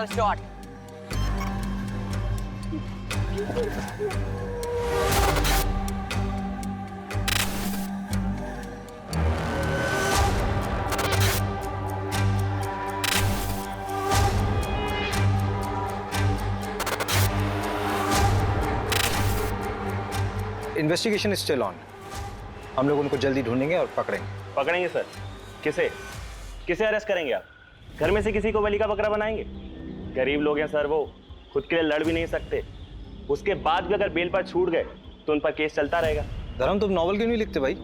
Final shot. Investigation still on. हम लोग उनको जल्दी ढूंढेंगे और पकड़ेंगे। पकड़ेंगे सर? किसे किसे अरेस्ट करेंगे आप? घर में से किसी को बलि का बकरा बनाएंगे? गरीब लोग हैं सर, वो खुद के लिए लड़ भी नहीं सकते। उसके बाद भी अगर बेल पर छूट गए तो उन पर केस चलता रहेगा। धर्म, तुम नॉवल क्यों नहीं लिखते भाई?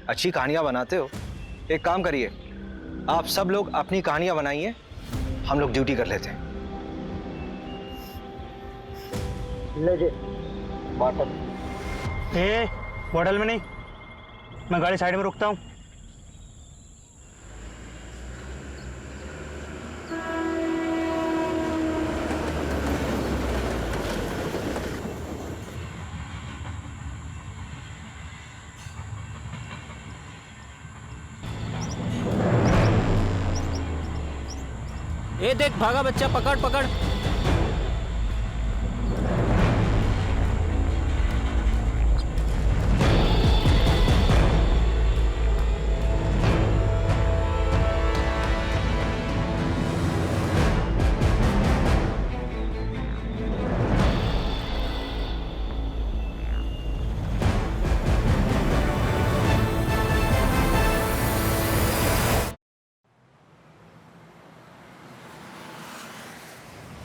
अच्छी कहानियां बनाते हो। एक काम करिए, आप सब लोग अपनी कहानियां बनाइए, हम लोग ड्यूटी कर लेते हैं। बॉटल में नहीं, मैं गाड़ी साइड में रुकता हूँ। ये देख भागा बच्चा, पकड़ पकड़।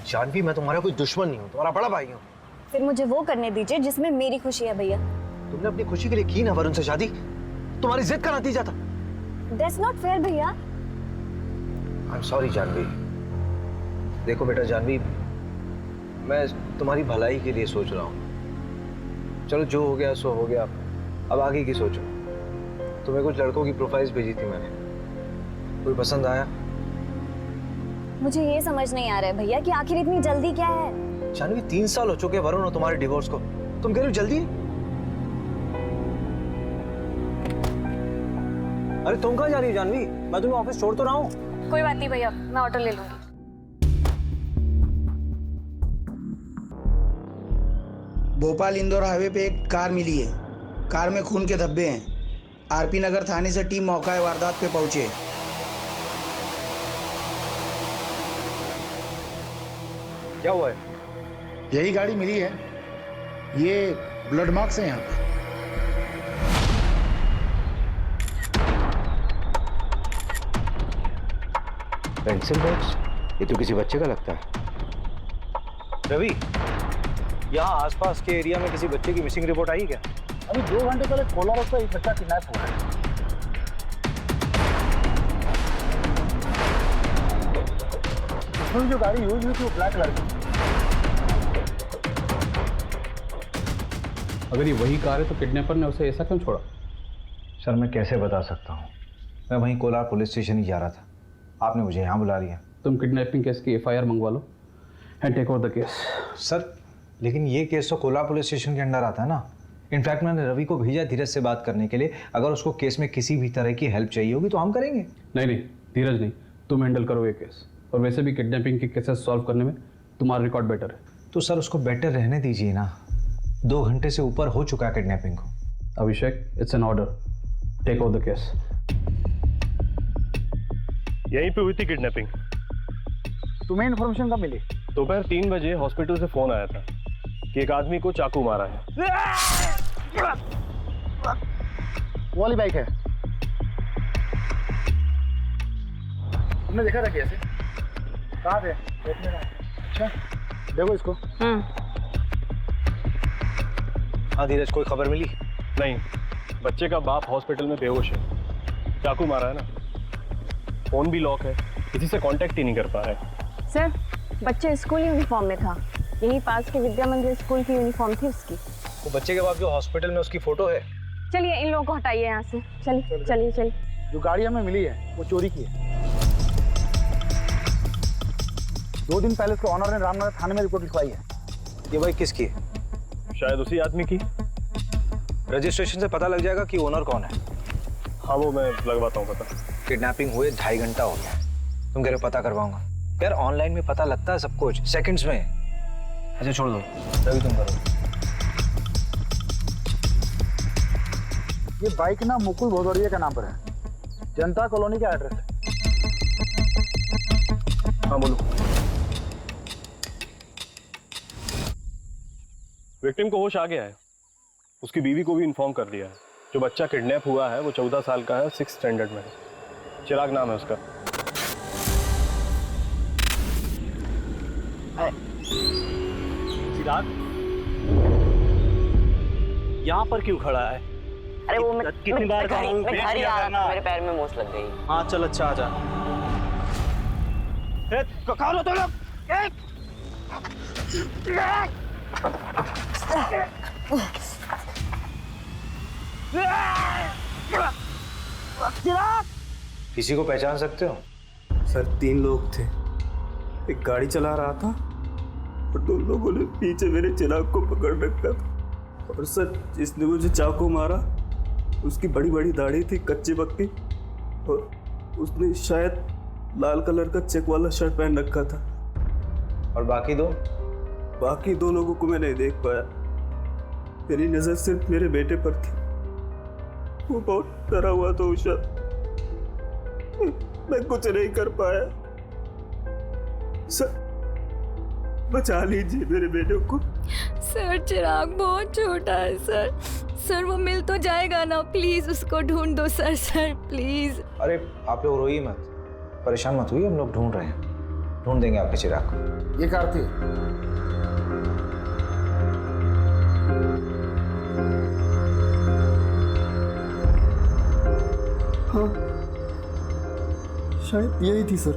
जानवी, मैं तुम्हारा कोई दुश्मन नहीं हूँ, तुम्हारा बड़ा भाई हूँ। फिर मुझे वो करने दीजिए जिसमें मेरी खुशी है भैया। तुमने अपनी खुशी के लिए की ना वरुण से शादी, तुम्हारी जिद का नतीजा था। That's not fair भैया। I'm sorry Janvi. देखो बेटा जानवी, मैं तुम्हारी भलाई के लिए सोच रहा हूँ। चलो जो हो गया सो हो गया, अब आगे की सोचो। तुम्हें कुछ लड़कों की प्रोफाइल्स भेजी थी मैंने, कोई पसंद आया? मुझे ये समझ नहीं आ रहा है भैया कि आखिर इतनी जल्दी क्या है। जानवी, 3 साल हो चुके वरुण और तुम्हारे डिवोर्स को, तुम कह रहे हो जल्दी? अरे तुम कहाँ जा रही हो जानवी? मैं तुम्हें ऑफिस छोड़ तो रहा हूँ। कोई बात नहीं भैया, मैं ऑटो ले लूंगी। भोपाल इंदौर हाईवे पे एक कार मिली है। कार में खून के धब्बे हैं। आरपी नगर थाने से टीम मौका वारदात पे पहुंचे। क्या हुआ है? यही गाड़ी मिली है, ये ब्लड मार्क्स हैं यहाँ पे। Pencil box? ये तो किसी बच्चे का लगता है। रवि, यहाँ आसपास के एरिया में किसी बच्चे की मिसिंग रिपोर्ट आई क्या? अभी 2 घंटे पहले कोलार का एक बच्चा किडनैप हुआ है। उसमें जो गाड़ी यूज हुई थी वो ब्लैक कलर की। अगर ये वही कार है तो किडनैपर ने उसे ऐसा क्यों छोड़ा? सर मैं कैसे बता सकता हूँ, मैं वहीं कोलार पुलिस स्टेशन ही जा रहा था, आपने मुझे यहाँ बुला लिया। तुम किडनैपिंग केस की FIR मंगवा लो and take over the case. Sir लेकिन ये केस तो कोलार पुलिस स्टेशन के अंडर आता है ना। इनफैक्ट मैंने रवि को भेजा धीरज से बात करने के लिए, अगर उसको केस में किसी भी तरह की हेल्प चाहिए होगी तो हम करेंगे। नहीं धीरज नहीं, तुम हैंडल करो ये केस। और वैसे भी किडनैपिंग के केसेस सॉल्व करने में तुम्हारा रिकॉर्ड बेटर है। तो सर उसको बेटर रहने दीजिए ना, 2 घंटे से ऊपर हो चुका है किडनैपिंग को। Abhishek, it's an order, take over the case. यहीं पे हुई थी किडनैपिंग। तुम्हें इन्फॉर्मेशन कब मिली? दोपहर 3 बजे हॉस्पिटल से फोन आया था कि एक आदमी को चाकू मारा है। वो वाली बाइक है, तुमने देखा था कैसे? कहाँ थे? देखने ना। अच्छा देखो इसको। हाँ धीरज, कोई खबर मिली? नहीं, बच्चे का बाप हॉस्पिटल में बेहोश है, चाकू मारा है ना। फोन भी लॉक है, किसी से कांटेक्ट ही नहीं कर पा रहे। सर, बच्चा स्कूल यूनिफॉर्म में था, यही पास के विद्या मंदिर स्कूल की यूनिफॉर्म थी उसकी। वो बच्चे के बाप जो हॉस्पिटल में, उसकी फोटो है। चलिए इन लोगों को हटाइए यहाँ से। चलिए चलिए चलिए। जो गाड़ी हमें मिली है वो चोरी की है। 2 दिन पहले उसके ऑनर ने रामनगर थाने में रिपोर्ट लिखवाई है। ये बाइक किसकी है? शायद उसी आदमी की। रजिस्ट्रेशन से पता लग जाएगा कि ओनर कौन है। हाँ वो मैं लगवाता हूँ पता। किडनैपिंग हुए 2.5 घंटा हो गया, तुम कह रहे हो पता करवाऊंगा। यार ऑनलाइन में पता लगता है सब कुछ सेकंड्स में। अच्छा छोड़ दो, रवि तुम करो। ये बाइक ना मुकुल भदौरिया के नाम पर है, जनता कॉलोनी का एड्रेस है। हाँ बोलो। विक्टिम को होश आ गया है, उसकी बीवी को भी इन्फॉर्म कर दिया है। जो बच्चा किडनैप हुआ है वो 14 साल का है, 6th स्टैंडर्ड में है। चिराग नाम है उसका। चिराग यहाँ पर क्यों खड़ा है? अरे वो मैं कितनी बार कहा हूँ, मैं भेज घर ही दिया आ करना। रहा, मेरे पैर में मोच लग गई। हाँ चल, अच्छा आजा। कहाँ हो तुम लोग? किसी को पहचान सकते हो? सर 3 लोग थे, एक गाड़ी चला रहा था और 2 लोगों ने पीछे मेरे चिराग को पकड़ रखा था। और सर जिसने मुझे चाकू मारा उसकी बड़ी बड़ी दाढ़ी थी, कच्ची पक्की, और उसने शायद लाल कलर का चेक वाला शर्ट पहन रखा था। और बाकी दो? बाकी 2 लोगों को मैं नहीं देख पाया, मेरी नजर सिर्फ मेरे बेटे पर थी। वो बहुत डरा हुआ था उषा, मैं कुछ नहीं कर पाया। सर बचा लीजिए मेरे बेटे को। सर चिराग बहुत छोटा है सर। सर वो मिल तो जाएगा ना, प्लीज उसको ढूंढ दो सर। Sir please. अरे आप लोग रोइए मत, परेशान मत हुई, हम लोग ढूंढ रहे हैं, ढूंढ देंगे आपके चिराग को। ये कार थी। हाँ शायद यही थी सर।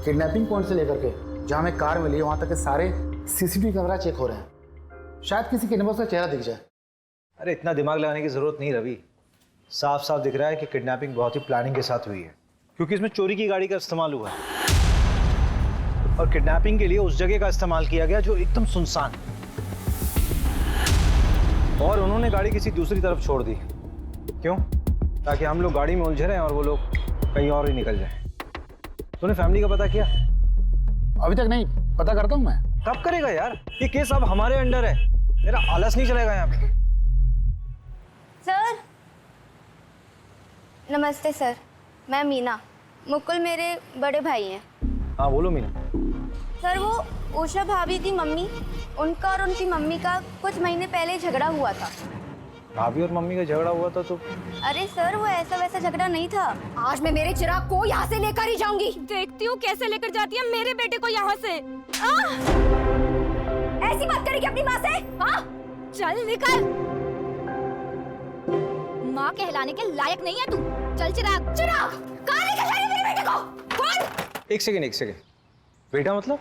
किडनैपिंग पॉइंट से लेकर के जहाँ में कार मिली वहां तक के सारे सीसीटीवी कैमरा चेक हो रहे हैं, शायद किसी किडनैपर का चेहरा दिख जाए। अरे इतना दिमाग लगाने की जरूरत नहीं रवि, साफ साफ दिख रहा है कि किडनैपिंग बहुत ही प्लानिंग के साथ हुई है, क्योंकि इसमें चोरी की गाड़ी का इस्तेमाल हुआ है और किडनैपिंग के लिए उस जगह का इस्तेमाल किया गया जो एकदम सुनसान है, और उन्होंने गाड़ी किसी दूसरी तरफ छोड़ दी। क्यों? ताकि हम लोग गाड़ी में उलझे रहें और वो लोग कहीं और ही निकल जाएं। तूने फैमिली का पता किया? अभी तक नहीं, पता करता हूँ मैं। कब करेगा यार? ये केस अब हमारे अंडर है, मेरा आलस नहीं चलेगा यहाँ पे। सर नमस्ते सर, मैं मीना, मुकुल मेरे बड़े भाई हैं। हाँ बोलो मीना। सर वो उषा भाभी की मम्मी, उनका और उनकी मम्मी का कुछ महीने पहले झगड़ा हुआ था। भाभी और मम्मी का झगड़ा हुआ था तो? अरे सर वो ऐसा वैसा झगड़ा नहीं था। आज मैं मेरे चिराग को यहाँ से लेकर ही जाऊंगी। देखती हूँ कैसे लेकर जाती है मेरे बेटे को यहाँ से। ऐसी बात करेगी अपनी माँ से? हाँ चल निकल, माँ कहलाने के लायक नहीं है तू। चल चिराग। चिराग कहाँ लेकर जा रही है मेरे बेटे को? कौन? एक सेकेंड, बेटा मतलब?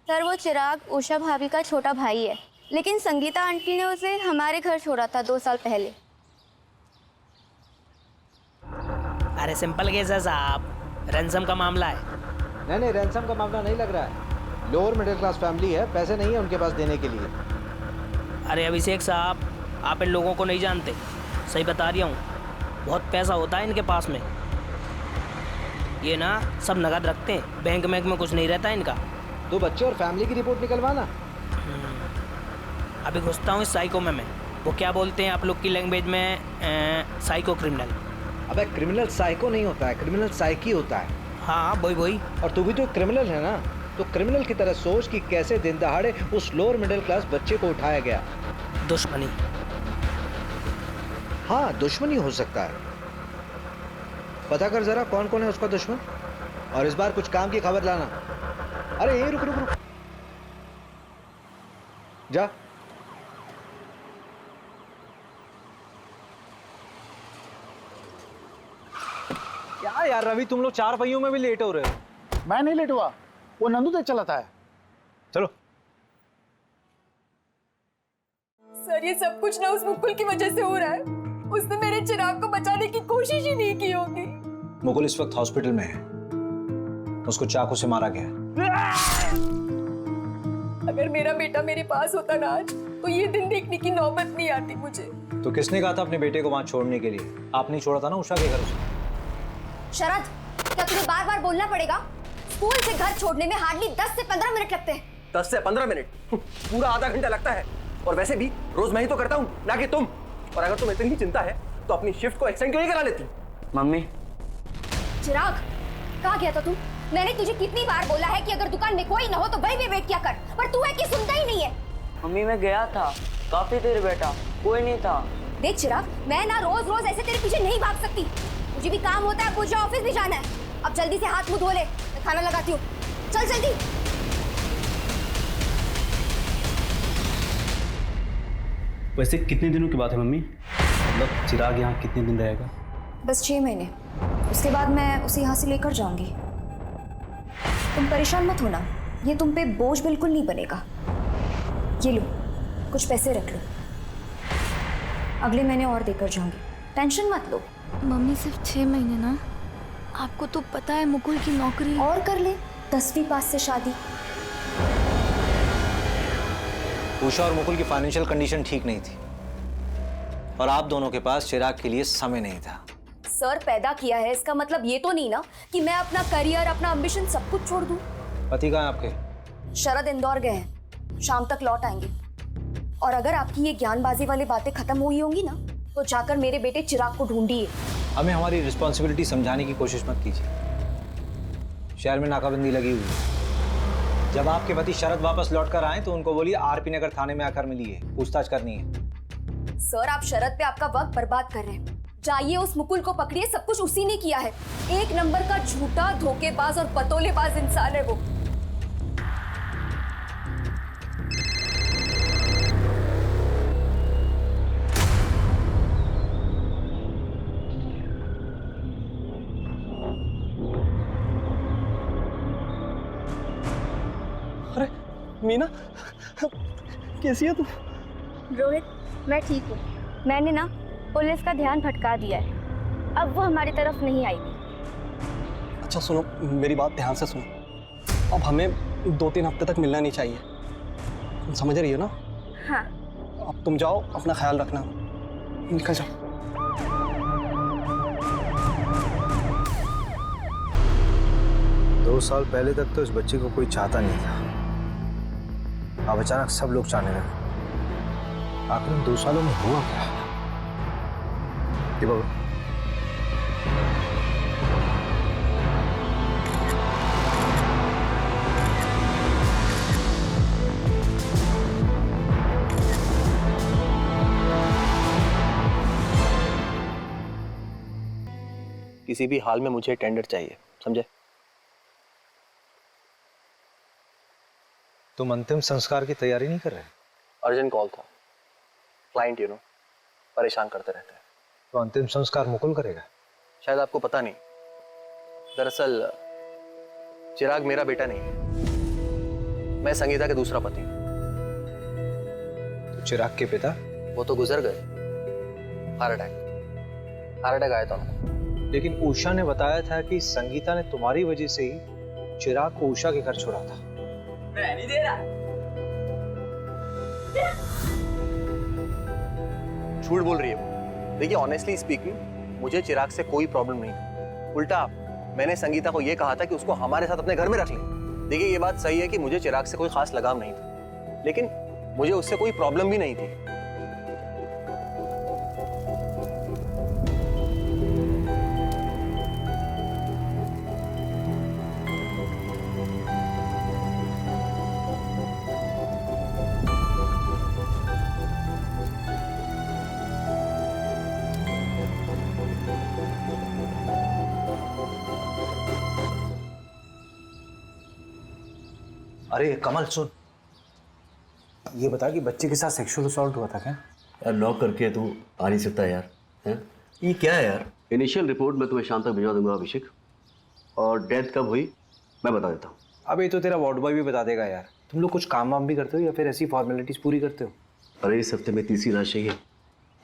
सर वो चिराग उषा भाभी का छोटा भाई है, लेकिन संगीता आंटी ने उसे हमारे घर छोड़ा था 2 साल पहले। अरे सिंपल केस है साहब, रैंसम का मामला है। नहीं रैंसम का मामला नहीं लग रहा है, लोअर मिडिल क्लास फैमिली है, पैसे नहीं है उनके पास देने के लिए। अरे अभिषेक साहब, आप इन लोगों को नहीं जानते, सही बता रहा हूँ, बहुत पैसा होता है इनके पास में। ये ना सब नगद रखते हैं, बैंक में कुछ नहीं रहता इनका। 2 बच्चे और फैमिली की रिपोर्ट निकलवाना। अभी घुसता हूँ इस साइको में मैं। वो क्या बोलते हैं आप लोग की लैंग्वेज में? Psycho criminal. अबे क्रिमिनल साइको नहीं होता है, क्रिमिनल साइकी होता है। हाँ वही। और तू भी तो क्रिमिनल है ना, तो क्रिमिनल की तरह सोच कि कैसे दिन दहाड़े उस लोअर मिडिल क्लास बच्चे को उठाया गया। दुश्मनी। हाँ दुश्मनी हो सकता है, पता कर जरा कौन कौन है उसका दुश्मन, और इस बार कुछ काम की खबर लाना। अरे ये रुक जा। क्या यार रवि, तुम लोग 4 पहियों में भी लेट हो रहे हो। मैं नहीं लेट हुआ, वो नंदू तक चलाता है। चलो। सर ये सब कुछ ना उस मुकुल की वजह से हो रहा है। उसने मेरे चिराग को बचाने की कोशिश ही नहीं की होगी। मुकुल इस वक्त हॉस्पिटल में है, उसको चाकू से मारा गया। अगर मेरा बेटा मेरे पास होता ना आज, तो ये दिन देखने की नौबत नहीं आती मुझे। तो किसने कहा था अपने बेटे को वहां छोड़ने के लिए? आपने छोड़ा था ना उषा के घर उसे। शरद, क्या तुझे बार बार बोलना पड़ेगा? स्कूल से घर छोड़ने में हार्डली 10 से 15 मिनट लगते हैं। 10 से 15 मिनट? पूरा आधा घंटा लगता है। और वैसे भी रोज मैं ही तो करता हूँ, ना कि तुम। और अगर तुम्हें इतनी चिंता है तो अपनी शिफ्ट को एक्सटेंड क्यों नहीं करा लेती? मम्मी, चिराग, कहाँ गया था तू? मैंने तुझे कितनी बार बोला है कि अगर दुकान में कोई ना हो तो वहीं पे वेट किया कर, पर तू है कि सुनता ही नहीं है। मम्मी मैं गया था, काफी देर बैठा, कोई नहीं था। देख चिराग, मैं ना रोज रोज ऐसे तेरे पीछे नहीं भाग सकती। मुझे भी काम होता है, मुझे ऑफिस भी जाना है। अब जल्दी से हाथ मुंह धो ले, मैं खाना लगाती हूँ। चल जल्दी। वैसे कितने दिनों की बात है मम्मी? मतलब चिराग यहाँ कितने दिन रहेगा? बस 6 महीने, उसके बाद मैं उसे यहाँ से लेकर जाऊंगी। तुम परेशान मत होना, ये तुम पे बोझ बिल्कुल नहीं बनेगा। ये लो, कुछ पैसे रख लो, अगले महीने और देकर जाऊंगी, टेंशन मत लो। मम्मी सिर्फ 6 महीने ना, आपको तो पता है मुकुल की नौकरी। और कर ले, 10वीं पास से शादी। उषा और मुकुल की फाइनेंशियल कंडीशन ठीक नहीं थी और आप दोनों के पास चिराग के लिए समय नहीं था। सर पैदा किया है, इसका मतलब ये तो नहीं ना कि मैं अपना करियर, अपना एम्बिशन सब कुछ छोड़ दूं। पति कहाँ है आपके? शरद इंदौर गए हैं, शाम तक लौट आएंगे। और अगर आपकी ये ज्ञानबाजी वाली बातें खत्म हुई होंगी ना, तो जाकर मेरे बेटे चिराग को ढूंढिए। हमें हमारी रिस्पॉन्सिबिलिटी समझाने की कोशिश मत कीजिए। शहर में नाकाबंदी लगी हुई है। जब आपके पति शरद वापस लौट कर आए तो उनको बोलिए आरपी नगर थाने में आकर मिलिए, पूछताछ करनी है। सर आप शरद पे आपका वक्त बर्बाद कर रहे हैं। जाइए उस मुकुल को पकड़िए, सब कुछ उसी ने किया है। 1 नंबर का झूठा, धोखेबाज और पतोलेबाज इंसान है वो। अरे मीना, कैसी है तू? रोहित, मैं ठीक हूँ। मैंने ना पुलिस का ध्यान भटका दिया है, अब वो हमारी तरफ नहीं आएगी। अच्छा सुनो, मेरी बात ध्यान से सुनो। अब हमें 2-3 हफ्ते तक मिलना नहीं चाहिए, तुम समझ रही हो ना? हाँ। अब तुम जाओ, अपना ख्याल रखना, निकल जाओ। 2 साल पहले तक तो इस बच्चे को कोई चाहता नहीं था, अब अचानक सब लोग चाहने लगे। आखिर इन 2 सालों में हुआ क्या? ये बाबू, किसी भी हाल में मुझे टेंडर चाहिए, समझे? तुम अंतिम संस्कार की तैयारी नहीं कर रहे? अर्जेंट कॉल था, क्लाइंट परेशान करते रहते हैं। तो अंतिम संस्कार मुकुल करेगा? शायद आपको पता नहीं, दरअसल चिराग मेरा बेटा नहीं है, मैं संगीता के दूसरा पति हूँ। तो चिराग के पिता? वो तो गुजर गए, हार्ट अटैक आया था उनको। लेकिन उषा ने बताया था कि संगीता ने तुम्हारी वजह से ही चिराग को उषा के घर छोड़ा था। मैं नहीं दे रहा। झूठ बोल रही है वो। देखिए ऑनेस्टली स्पीकिंग, मुझे चिराग से कोई प्रॉब्लम नहीं। उल्टा मैंने संगीता को यह कहा था कि उसको हमारे साथ अपने घर में रख लें। देखिए ये बात सही है कि मुझे चिराग से कोई खास लगाव नहीं था, लेकिन मुझे उससे कोई प्रॉब्लम भी नहीं थी। अरे कमल सुन, ये बता कि बच्चे के साथ सेक्सुअल असॉल्ट हुआ था क्या? यार लॉक करके तू आ नहीं सकता यार, हैं? ये क्या है यार? इनिशियल रिपोर्ट मैं तुम्हें शाम तक भिजवा दूंगा अभिषेक, और डेथ कब हुई मैं बता देता हूँ। अब ये तो तेरा वार्ड बॉय भी बता देगा यार। तुम लोग कुछ काम वाम भी करते हो या फिर ऐसी फॉर्मेलिटीज पूरी करते हो? अरे इस हफ्ते में तीसरी लाश चाहिए।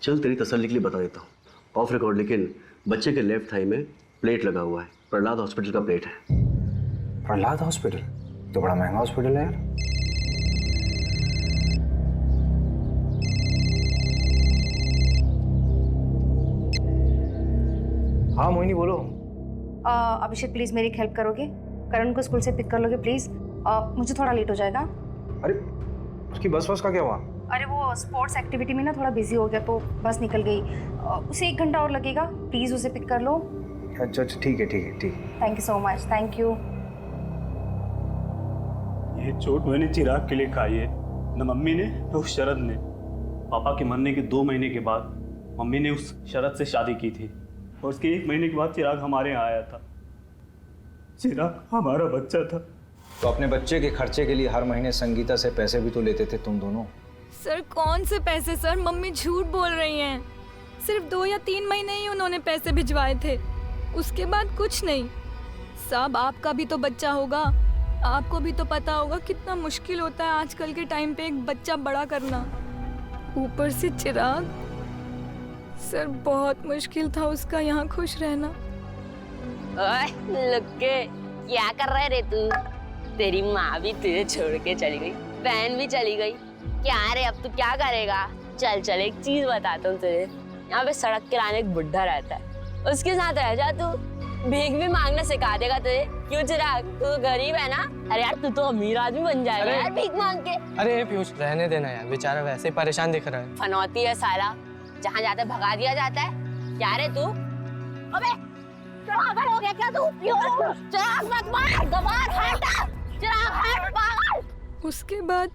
चल तेरी तसल्ली के लिए बता देता हूँ ऑफ रिकॉर्ड, लेकिन बच्चे के लेफ्ट थाई में प्लेट लगा हुआ है। प्रहलाद हॉस्पिटल का प्लेट है। प्रहलाद हॉस्पिटल तो बड़ा महंगा हॉस्पिटल है यार। हाँ मोहिनी बोलो। अभिषेक प्लीज मेरी हेल्प करोगे? करण को स्कूल से पिक कर लोगे प्लीज़? मुझे थोड़ा लेट हो जाएगा। अरे उसकी बस का क्या हुआ? अरे वो स्पोर्ट्स एक्टिविटी में ना थोड़ा बिजी हो गया तो बस निकल गई। उसे 1 घंटा और लगेगा, प्लीज़ उसे पिक कर लो। अच्छा ठीक है। Thank you so much, thank you. ये चोट मैंने चिराग के लिए खाई है, न मम्मी ने न उस शरद ने। पापा के मरने के 2 महीने के बाद मम्मी ने उस शरद से शादी की थी और उसके 1 महीने के बाद चिराग हमारे यहाँ आया था। चिराग हमारा बच्चा था। तो अपने बच्चे के खर्चे के लिए हर महीने संगीता से पैसे भी तो लेते थे तुम दोनों। सर कौन से पैसे सर? मम्मी झूठ बोल रही हैं। सिर्फ 2 या 3 महीने ही उन्होंने पैसे भिजवाए थे, उसके बाद कुछ नहीं। साहब आपका भी तो बच्चा होगा, आपको भी तो पता होगा कितना मुश्किल होता है आजकल के टाइम पे एक बच्चा बड़ा करना, ऊपर से चिराग। सर बहुत मुश्किल था उसका यहाँ खुश रहना। ओए लुक्के, क्या कर रहे रे तू? तेरी माँ भी तुझे छोड़ के चली गई, बहन भी चली गई, क्या रे अब तू क्या करेगा? चल चल एक चीज बताता हूँ तुझे, यहाँ पे सड़क किनारे एक बुढ़ा रहता है, उसके साथ रह जा तू, भीख भी मांगना सिखा देगा तुझे। क्यों चिराग, तू तो गरीब है ना? अरे यार तू तो अमीर आदमी बन जाएगा यार भीख मांग के। अरे पीयूष रहने देना यार, बेचारा वैसे ही परेशान दिख रहा है। फनौती है साला, जहाँ जाता भगा दिया जाता है। क्या रे तू? अबे पागल हो गया क्या तू? चिराग मत मार, गवार हट, चिराग हट पागल। उसके बाद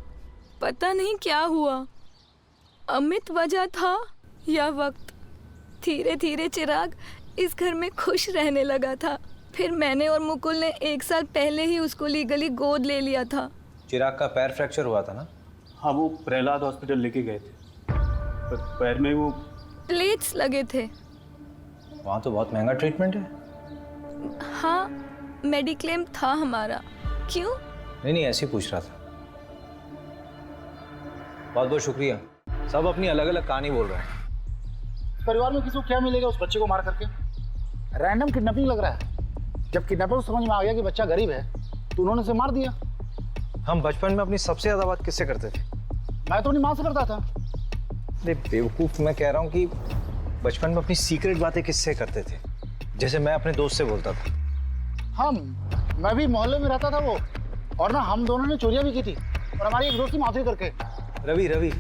पता नहीं क्या हुआ, अमित वजह था या वक्त, धीरे धीरे चिराग इस घर में खुश रहने लगा था। फिर मैंने और मुकुल ने 1 साल पहले ही उसको लीगली गोद ले लिया था। चिराग का पैर फ्रैक्चर हुआ था ना? हाँ, वो प्रहलाद हॉस्पिटल लेके गए थे, पर पैर में वो प्लेट्स लगे थे। वहाँ तो बहुत महंगा ट्रीटमेंट है। हाँ मेडिक्लेम था हमारा। क्यों? नहीं ऐसे ही पूछ रहा था। बहुत बहुत शुक्रिया। सब अपनी अलग अलग कहानी बोल रहे हैं। परिवार में किसी को क्या मिलेगा उस बच्चे को मार करके? रैंडम किडनैपिंग लग रहा है। जब किडनैपर को समझ में आ गया कि बच्चा गरीब है तो उन्होंने उसे मार दिया। हम बचपन में अपनी सबसे ज्यादा बात किससे करते थे? मैं तो अपनी माँ से करता था। अरे बेवकूफ, मैं कह रहा हूँ कि बचपन में अपनी सीक्रेट बातें किससे करते थे? जैसे मैं अपने दोस्त से बोलता था। मैं भी मोहल्ले में रहता था वो, और ना हम दोनों ने चोरियां भी की थी और हमारी एक दोस्त की माफी करके। रवि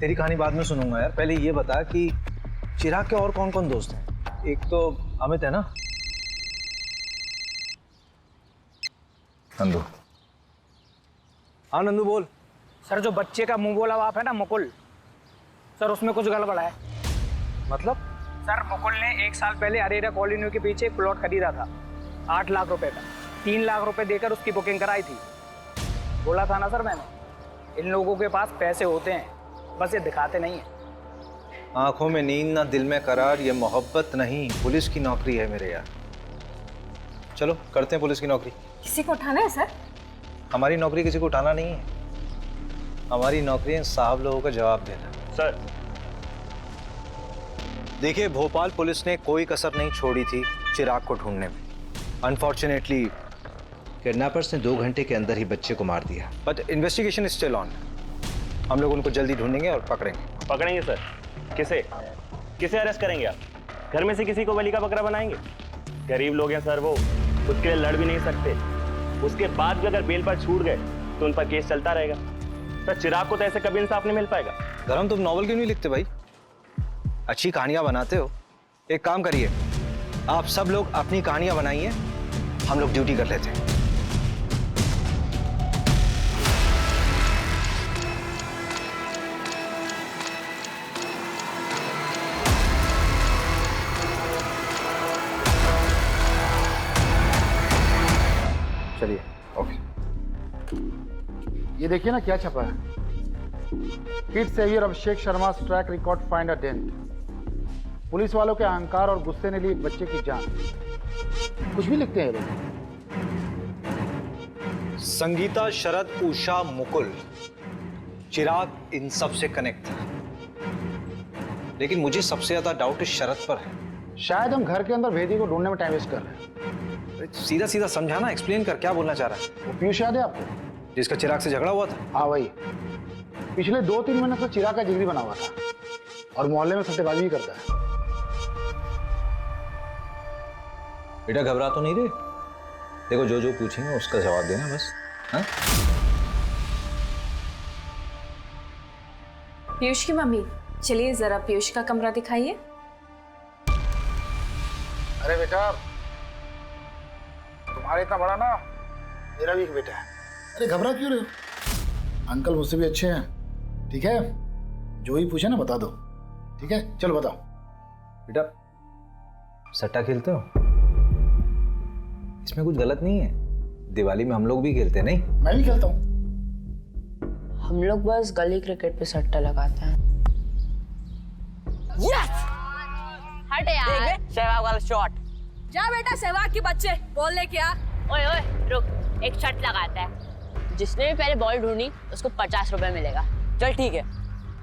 तेरी कहानी बाद में सुनूंगा यार, पहले ये बता कि चिराग के और कौन कौन दोस्त हैं? एक तो अमित है ना? नंदू। हाँ नंदू बोल। सर जो बच्चे का मुंह बोला बाप है ना मुकुल, सर उसमें कुछ गड़बड़ है। मतलब? सर मुकुल ने 1 साल पहले अरेरा कॉलोनी के पीछे एक प्लॉट खरीदा था 8 लाख रुपए का। 3 लाख रुपए देकर उसकी बुकिंग कराई थी। बोला था ना सर मैंने, इन लोगों के पास पैसे होते हैं, बस ये दिखाते नहीं है। आंखों में नींद ना दिल में करार, ये मोहब्बत नहीं पुलिस की नौकरी है मेरे यार। चलो करते हैं पुलिस की नौकरी। किसी को उठाना है सर? हमारी नौकरी किसी को उठाना नहीं है, हमारी नौकरी है साहब लोगों का जवाब देना। सर देखिए, भोपाल पुलिस ने कोई कसर नहीं छोड़ी थी चिराग को ढूंढने में। अनफॉर्चुनेटली किडनैपर्स ने 2 घंटे के अंदर ही बच्चे को मार दिया। But investigation is still on. हम लोग उनको जल्दी ढूंढेंगे और पकड़ेंगे। पकड़ेंगे सर? किसे अरेस्ट करेंगे आप? घर में से किसी को बलि का बकरा बनाएंगे? गरीब लोग हैं सर, वो खुद के लिए लड़ भी नहीं सकते, उसके बाद भी अगर बेल पर छूट गए तो उन पर केस चलता रहेगा। सर चिराग को तो ऐसे कभी इंसाफ नहीं मिल पाएगा। धर्म, तुम नॉवल क्यों नहीं लिखते भाई? अच्छी कहानियां बनाते हो। एक काम करिए, आप सब लोग अपनी कहानियां बनाइए, हम लोग ड्यूटी कर लेते हैं। चलिए ओके। ये देखिए ना क्या छपा है, kid saviour Abhishek Sharma track record find a dent. Police वालों के अहंकार और गुस्से ने ली एक बच्चे की जान। कुछ भी लिखते हैं ये लोग। संगीता, शरद, उषा, मुकुल, चिराग इन सब से कनेक्ट था, लेकिन मुझे सबसे ज्यादा डाउट इस शरद पर है। शायद हम घर के अंदर भेदी को ढूंढने में टाइम वेस्ट कर रहे हैं। सीधा सीधा समझाना, एक्सप्लेन कर, क्या बोलना चाह रहा है? वो पीयूष याद है आपको, जिसका चिराग से झगड़ा हुआ था? हाँ वही। पिछले 2-3 महीने से चिराग का जिगरी बना हुआ था और मोहल्ले में सट्टेबाजी भी करता है। बेटा घबरा तो नहीं रहे? देखो जो जो पूछेंगे उसका जवाब देना बस। हाँ? पीयूष की मम्मी, चलिए जरा पीयूष का कमरा दिखाइए। अरे बेटा, तुम्हारा इतना बड़ा ना मेरा भी एक बेटा है। अरे घबरा क्यों रहे हो? अंकल मुझसे भी अच्छे हैं, ठीक है? जो ही पूछे ना बता दो, ठीक है? चलो बताओ। बेटा सट्टा खेलते हो? इसमें कुछ गलत नहीं है। दिवाली में हम लोग भी खेलते हैं, नहीं? मैं भी खेलता हूँ। हम लोग बस गली क्रिकेट पे सट्टा लगाते हैं। यस! हट यार। सहवाग वाला शॉट। जा बेटा सहवाग के बच्चे, बॉल लेके आ। ओए ओए रुक, एक शर्त लगाता है, जिसने भी पहले बॉल ढूंढी उसको 50 रुपए मिलेगा। चल ठीक है,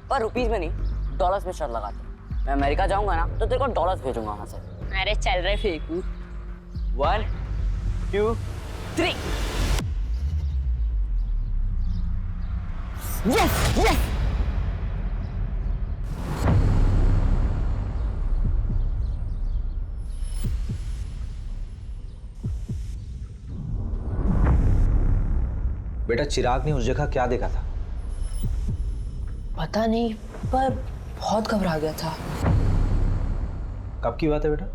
पर रुपीज में नहीं, डॉलर्स में शर्त लगाते। मैं अमेरिका जाऊंगा ना तो तेरे को डॉलर्स भेजूंगा वहां से। अरे चल रहे फेंकू। 1 2 3। Yes yes. बेटा चिराग ने उस जगह क्या देखा था? पता नहीं, पर बहुत घबरा गया था। कब की बात है बेटा?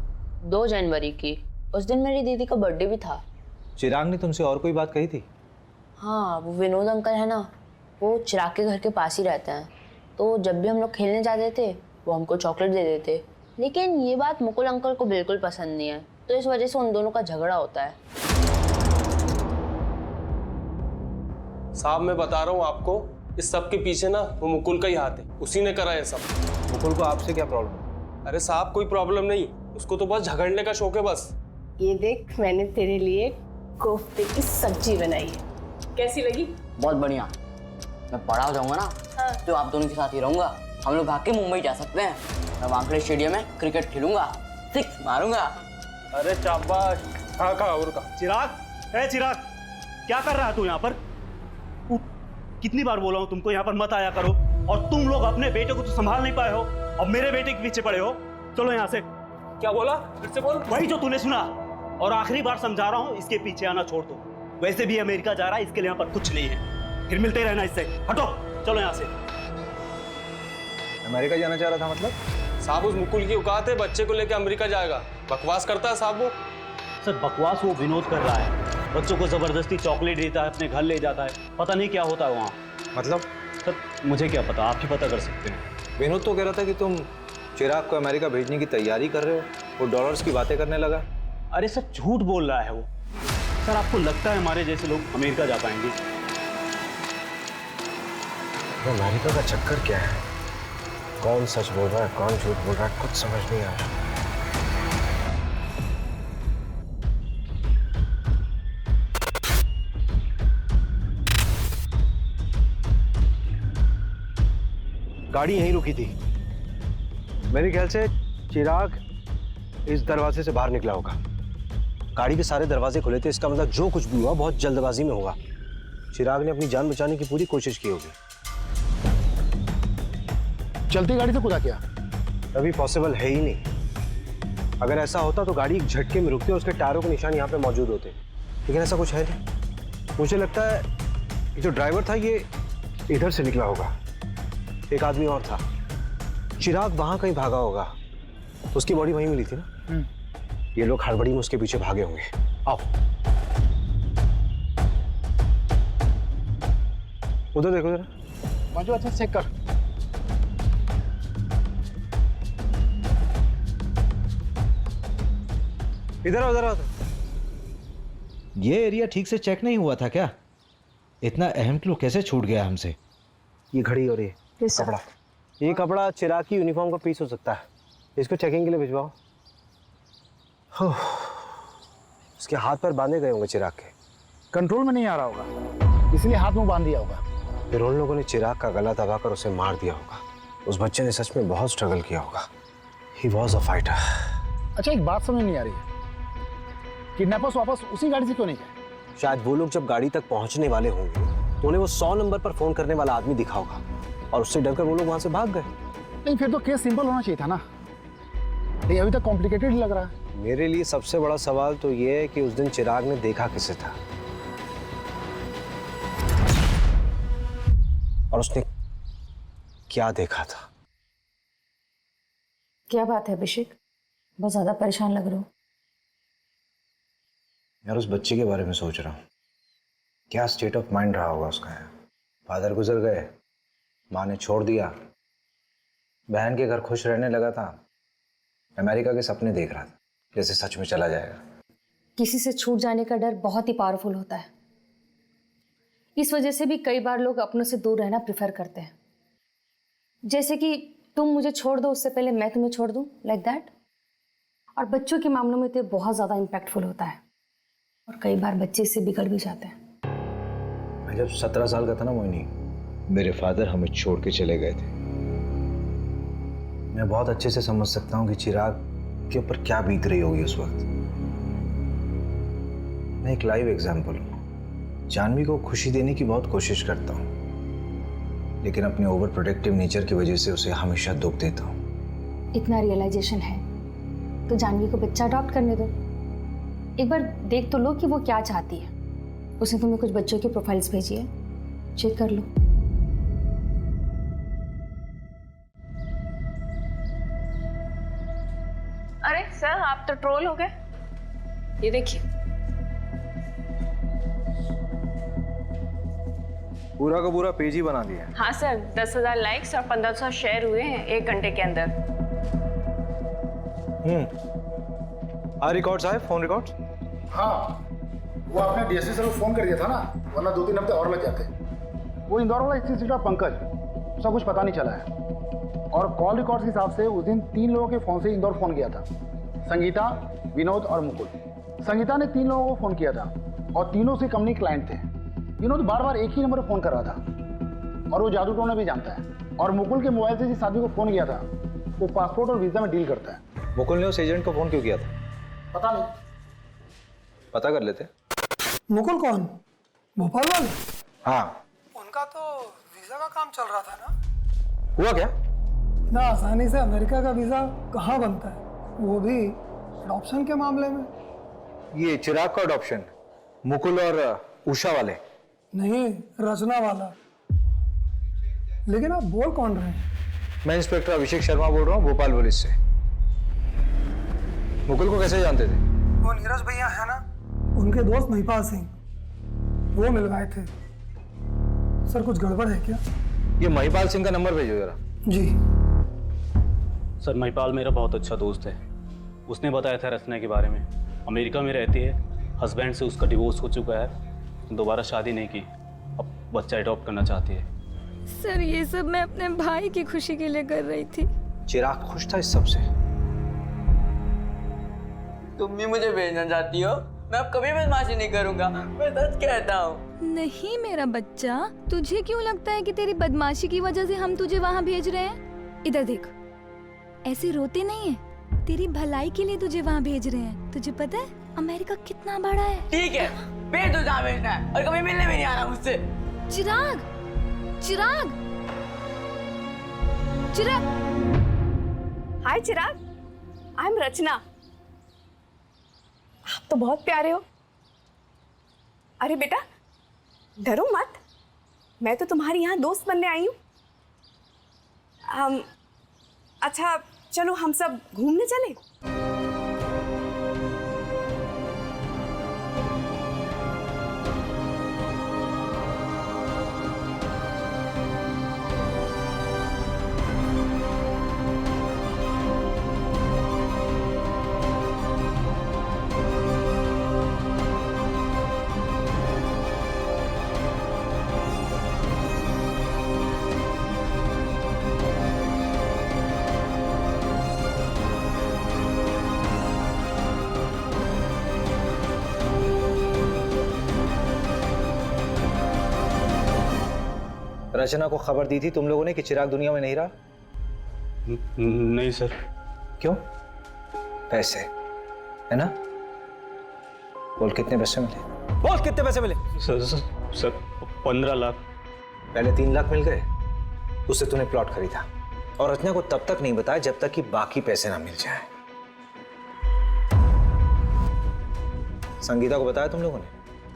2 जनवरी की। उस दिन मेरी दीदी का बर्थडे भी था। चिराग ने तुमसे और कोई बात कही थी? हाँ, वो विनोद अंकल है ना, वो चिराग के घर के पास ही रहते हैं। तो जब भी हम लोग खेलने जाते थे वो हमको चॉकलेट दे देते। लेकिन ये बात मुकुल अंकल को बिल्कुल पसंद नहीं है, तो इस वजह से उन दोनों का झगड़ा होता है। साहब मैं बता रहा हूँ आपको, इस सब के पीछे ना वो मुकुल का ही हाथ है, उसी ने करा है सब। मुकुल को आपसे क्या प्रॉब्लम? अरे साहब कोई प्रॉब्लम नहीं, उसको तो बस झगड़ने का शौक है बस। ये देख, मैंने तेरे लिए कोफ्ते की सब्जी बनाई है, कैसी लगी? बहुत बढ़िया। मैं बड़ा हो जाऊंगा ना तो आप दोनों के साथ ही रहूंगा। हम लोग भाग के मुंबई जा सकते हैं। मैं वानखेड़े स्टेडियम में क्रिकेट खेलूंगा, 6 मारूंगा। अरे शाबाश। कहाँ और का चिराग, ए चिराग, क्या कर रहा है तू यहाँ पर? कितनी बार बोला हूँ तुमको यहाँ पर मत आया करो, और तुम लोग अपने बेटे को तो संभाल नहीं पाए हो, अब मेरे बेटे के पीछे पड़े हो। चलो यहाँ से। क्या बोला? फिर से बोल। वही जो तूने सुना, और आखिरी बार समझा रहा हूँ, इसके पीछे आना छोड़ दो। वैसे भी अमेरिका जा रहा है, इसके लिए यहाँ पर कुछ नहीं है, फिर मिलते रहना इससे। हटो, चलो यहाँ से। अमेरिका जाना चाह रहा था मतलब? साहब उस मुकुल की औकात है, बच्चे को लेकर अमेरिका जाएगा। बकवास करता है साहब वो। सर बकवास वो विनोद कर रहा है, बच्चों को जबरदस्ती चॉकलेट देता है, अपने घर ले जाता है, पता नहीं क्या होता है वहाँ। मतलब? सर मुझे क्या पता, आप ही पता कर सकते हैं। विनोद तो कह रहा था कि तुम चिराग को अमेरिका भेजने की तैयारी कर रहे हो, वो डॉलर्स की बातें करने लगा। अरे सर झूठ बोल रहा है वो। सर आपको लगता है हमारे जैसे लोग अमेरिका जा पाएंगे? अमेरिका का चक्कर क्या है? कौन सच बोल रहा है, कौन झूठ बोल रहा है, कुछ समझ नहीं आ रहा। गाड़ी यहीं रुकी थी। मेरे ख्याल से चिराग इस दरवाजे से बाहर निकला होगा। गाड़ी के सारे दरवाजे खुले थे, इसका मतलब जो कुछ भी हुआ बहुत जल्दबाजी में हुआ। चिराग ने अपनी जान बचाने की पूरी कोशिश की होगी। चलती गाड़ी से कूदा क्या? अभी पॉसिबल है ही नहीं। अगर ऐसा होता तो गाड़ी एक झटके में रुकती और उसके टायरों के निशान यहाँ पे मौजूद होते, लेकिन ऐसा कुछ है नहीं। मुझे लगता है कि जो ड्राइवर था ये इधर से निकला होगा। एक आदमी और था, चिराग वहां कहीं भागा होगा, उसकी बॉडी वहीं मिली थी ना। ये लोग हड़बड़ी में उसके पीछे भागे होंगे। आओ उधर देखो जरा। मंजू अच्छा चेक कर। इधर आओ, इधर आओ। ये एरिया ठीक से चेक नहीं हुआ था क्या? इतना अहम क्लू कैसे छूट गया हमसे? ये घड़ी और ये कपड़ा, ये कपड़ा चिराग की यूनिफॉर्म का पीस हो सकता है। इसको चेकिंग के लिए भिजवाओ। इसके हाथ पर बांधे गए होंगे चिराग के। कंट्रोल में नहीं आ रहा होगा, इसलिए हाथ में बांध दिया होगा। फिर उन लोगों ने चिराग का गला दबाकर उसे मार दिया होगा। उस बच्चे ने सच में बहुत स्ट्रगल किया होगा। He was a fighter. अच्छा एक बात समझ नहीं आ रही है, किडनैपर्स वापस उसी गाड़ी से क्यों नहीं गए? शायद वो लोग जब गाड़ी तक पहुंचने वाले होंगे तो उन्हें वो 100 नंबर पर फोन करने वाला आदमी दिखा होगा, और उससे डरकर वो लोग वहां से भाग गए। नहीं फिर तो केस सिंपल होना चाहिए था ना। नहीं अभी तक कॉम्प्लिकेटेड लग रहा है। मेरे लिए सबसे बड़ा सवाल तो ये है कि उस दिन चिराग ने देखा किसे था और उसने क्या देखा था। क्या बात है अभिषेक, बहुत ज्यादा परेशान लग रहे हो। यार उस बच्चे के बारे में सोच रहा हूँ, क्या स्टेट ऑफ माइंड रहा होगा उसका। फादर गुजर गए, माँ ने छोड़ दिया, बहन के घर खुश रहने लगा था, अमेरिका के सपने देख रहा था जैसे सच में चला जाएगा। किसी से छूट जाने का डर बहुत ही पावरफुल होता है। इस वजह से भी कई बार लोग अपनों से दूर रहना प्रेफर करते हैं। जैसे कि तुम मुझे छोड़ दो उससे पहले मैं तुम्हें छोड़ दूं, लाइक दैट। और बच्चों के मामलों में तो बहुत ज़्यादा इम्पैक्टफुल होता है और कई बार बच्चे इससे बिगड़ भी जाते हैं। मैं जब 17 साल का था ना मोहिनी, मेरे फादर हमें छोड़ के चले गए थे। मैं बहुत अच्छे से समझ सकता हूँ कि चिराग के ऊपर क्या बीत रही होगी उस वक्त। मैं एक लाइव एग्जाम्पल हूँ। जानवी को खुशी देने की बहुत कोशिश करता हूँ, लेकिन अपने ओवर प्रोटेक्टिव नेचर की वजह से उसे हमेशा दुख देता हूँ। इतना रियलाइजेशन है तो जानवी को बच्चा अडॉप्ट करने दो। एक बार देख तो लो कि वो क्या चाहती है। उसने तुम्हें कुछ बच्चों की प्रोफाइल्स भेजी है, चेक कर लो। अरे सर, आप तो ट्रोल हो गए। ये देखिए, पूरा का पूरा पेज ही बना दिया। हाँ सर, 10,000 लाइक्स और 1500 शेयर हुए हैं 1 घंटे के अंदर। रिकॉर्ड्स आए, फोन रिकॉर्ड्स। हाँ, वो आपने डीएसपी सर को फोन कर दिया था ना, वरना 2-3 हफ्ते और लग जाते। वो इंदौर वाला इंस्टीट्यूट पंकज, उसका कुछ पता नहीं चला है। और कॉल रिकॉर्ड्स के हिसाब से उस दिन 3 लोगों के फोन से इंदौर फोन किया था, संगीता, विनोद और मुकुल। संगीता ने 3 लोगों को फोन किया था और तीनों से कंपनी क्लाइंट थे। विनोद बार बार एक ही नंबर पर फोन कर रहा था और वो जादू टोना भी जानता है। और मुकुल के मोबाइल से जिस आदमी को फोन किया था वो पासपोर्ट और वीजा में डील करता है। मुकुल ने उस एजेंट को फोन क्यों किया था? पता नहीं, पता कर लेते। मुकुल कौन? भोपाल वाले? हाँ। उनका तो वीजा का काम चल रहा था ना। हुआ क्या? इतना आसानी से अमेरिका का वीजा कहाँ बनता है, वो भी अडॉप्शन के मामले में। ये चिराग का अडॉप्शन मुकुल और उषा वाले? नहीं, रचना वाला। लेकिन आप बोल कौन रहे हैं? मैं इंस्पेक्टर अभिषेक शर्मा बोल रहा हूँ, भोपाल पुलिस से। मुकुल को कैसे जानते थे? वो नीरज भैया है ना, उनके दोस्त महिपाल सिंह, वो मिलवाए थे। सर कुछ गड़बड़ है क्या? ये महिपाल सिंह का नंबर भेजो जरा। जी सर, महिपाल मेरा बहुत अच्छा दोस्त है। उसने बताया था रचना के बारे में। अमेरिका में रहती है, हस्बैंड से उसका डिवोर्स हो चुका है, दोबारा शादी नहीं की, अब बच्चा अडॉप्ट करना चाहती है। सर ये सब मैं अपने भाई की खुशी के लिए कर रही थी। चिराग खुश था इस सब से? तुम भी मुझे भेजना चाहती हो? मैं अब कभी बदमाशी नहीं करूंगा, मैं सच कहता हूँ। नहीं मेरा बच्चा, तुझे क्यों लगता है कि तेरी बदमाशी की वजह से हम तुझे वहाँ भेज रहे हैं? इधर देख, ऐसे रोते नहीं है, तेरी भलाई के लिए तुझे वहाँ भेज रहे हैं। तुझे पता है अमेरिका कितना बड़ा है? ठीक है, भेज दो जहाँ भेजना है, और कभी मिलने भी नहीं आना मुझसे। चिराग, चिराग, चिराग। हाय चिराग, आई एम रचना। आप तो बहुत प्यारे हो। अरे बेटा, डरो मत, मैं तो तुम्हारी यहाँ दोस्त बनने आई हूँ। अच्छा चलो हम सब घूमने चले। रचना को खबर दी थी तुम लोगों ने कि चिराग दुनिया में नहीं रहा? नहीं सर। क्यों? पैसे है ना? बोल कितने पैसे मिले? बोल कितने पैसे मिले? सर 15 लाख। पहले 3 लाख मिल गए, उससे तूने प्लॉट खरीदा और रचना को तब तक नहीं बताया जब तक कि बाकी पैसे ना मिल जाए। संगीता को बताया तुम लोगों ने?